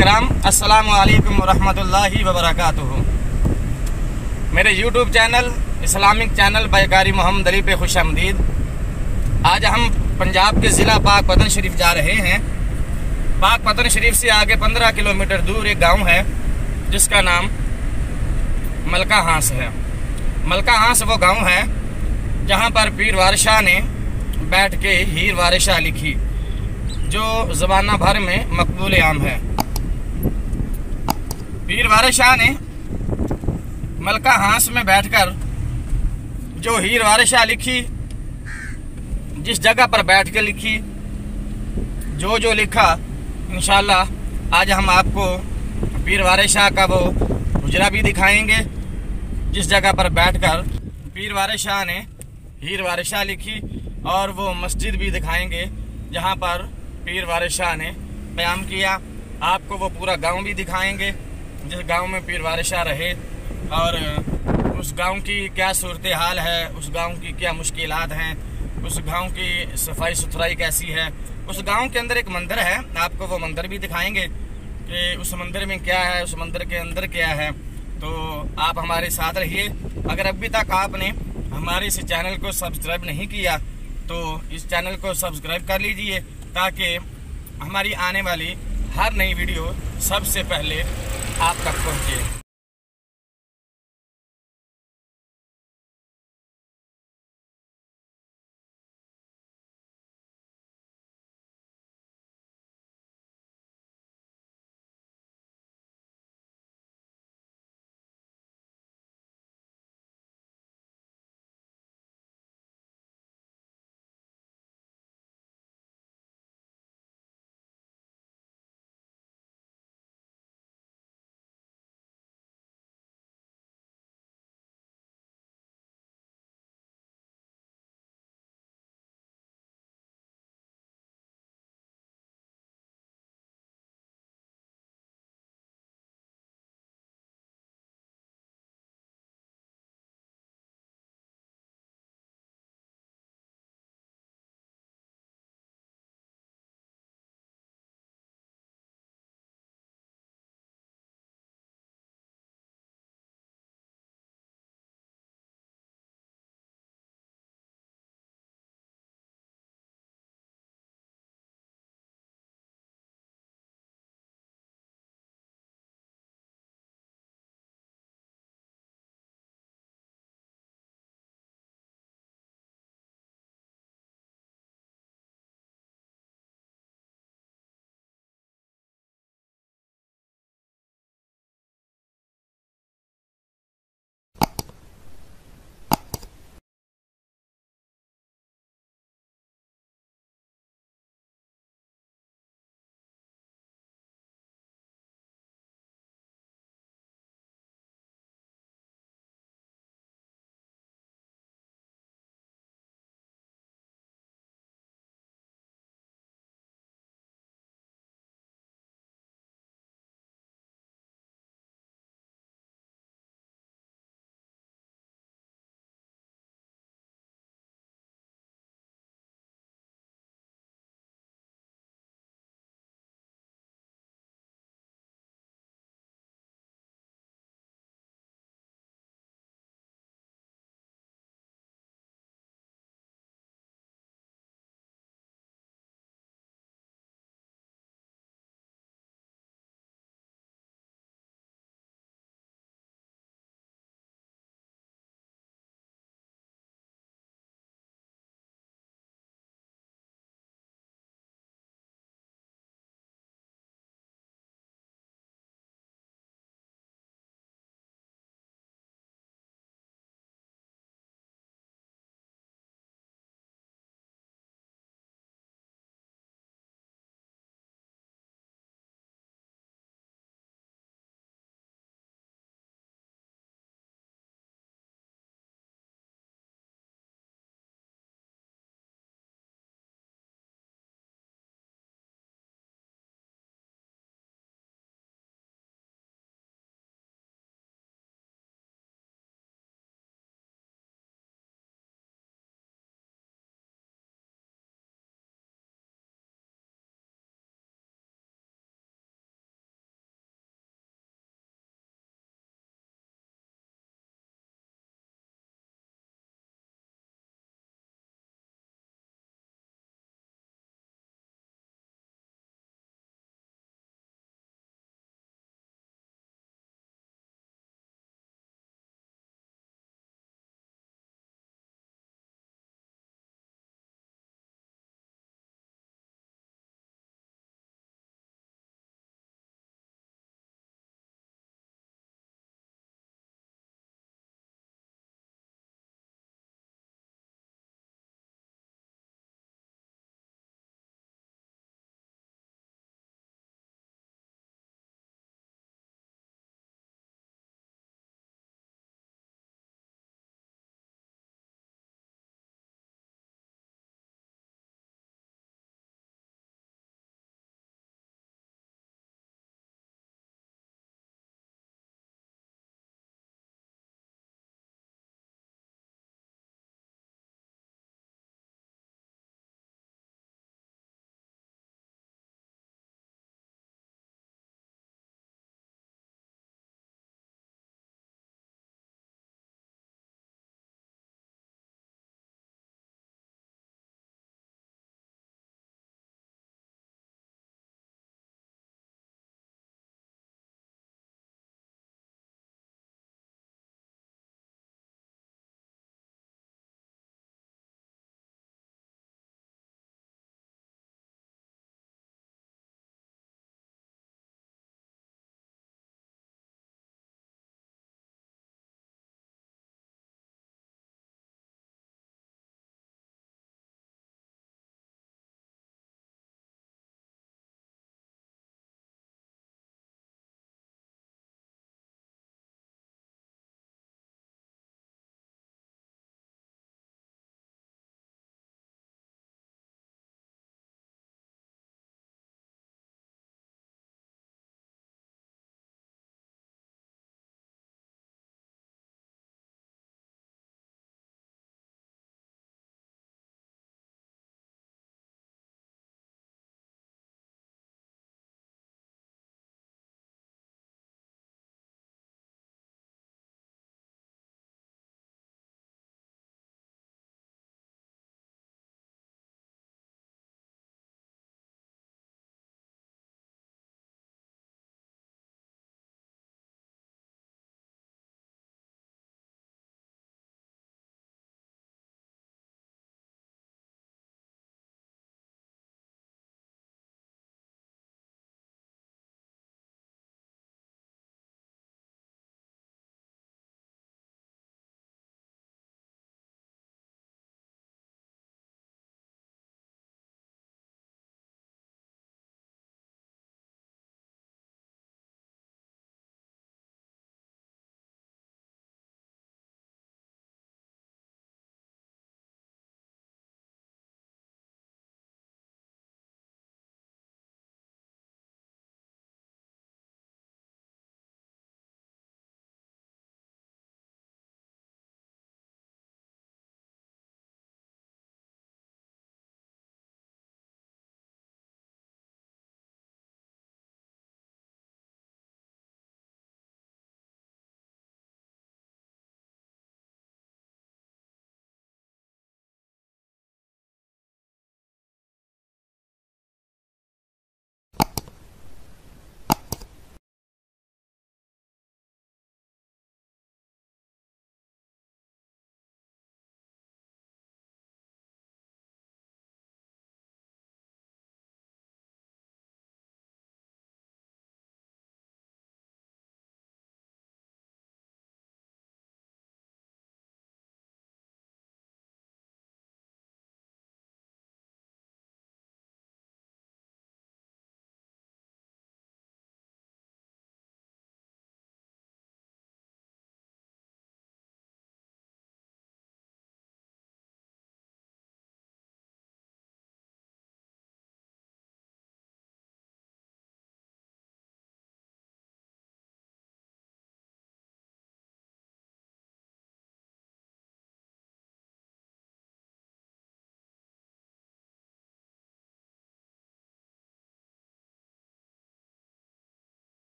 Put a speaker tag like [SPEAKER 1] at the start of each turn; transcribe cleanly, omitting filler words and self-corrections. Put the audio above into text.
[SPEAKER 1] कराम, अस्सलामु अलैकुम वरहमतुल्लाहि वबरकातुहू। मेरे यूट्यूब चैनल इस्लामिक चैनल बायकारी मोहम्मद अली पे खुश आमदीद। आज हम पंजाब के ज़िला पाकपतन शरीफ जा रहे हैं। पाकपतन शरीफ से आगे 15 किलोमीटर दूर एक गांव है जिसका नाम मलका हांस है। मलका हांस वो गांव है जहां पर पीर वारिस शाह ने बैठ के हीर वारिस शाह लिखी, जो ज़बाना भर में मकबूल आम है। पीर वारिस शाह ने मलका हांस में बैठकर जो हीर वारिस शाह लिखी, जिस जगह पर बैठ के लिखी, जो लिखा, इंशाअल्लाह आज हम आपको पीर वारिस शाह का वो हुजरा भी दिखाएंगे जिस जगह पर बैठकर पीर वारिस शाह ने हीर वारिस शाह लिखी, और वो मस्जिद भी दिखाएंगे जहाँ पर पीर वारिस शाह ने क़याम किया। आपको वो पूरा गांव भी दिखाएंगे जिस गांव में पीर वारिस शाह रहे, और उस गांव की क्या सूरत हाल है, उस गांव की क्या मुश्किलात हैं, उस गांव की सफाई सुथराई कैसी है। उस गांव के अंदर एक मंदिर है, आपको वो मंदिर भी दिखाएंगे कि उस मंदिर में क्या है, उस मंदिर के अंदर क्या है। तो आप हमारे साथ रहिए। अगर अभी तक आपने हमारे इस चैनल को सब्सक्राइब नहीं किया तो इस चैनल को सब्सक्राइब कर लीजिए, ताकि हमारी आने वाली हर नई वीडियो सबसे पहले आप तक पहुँचे।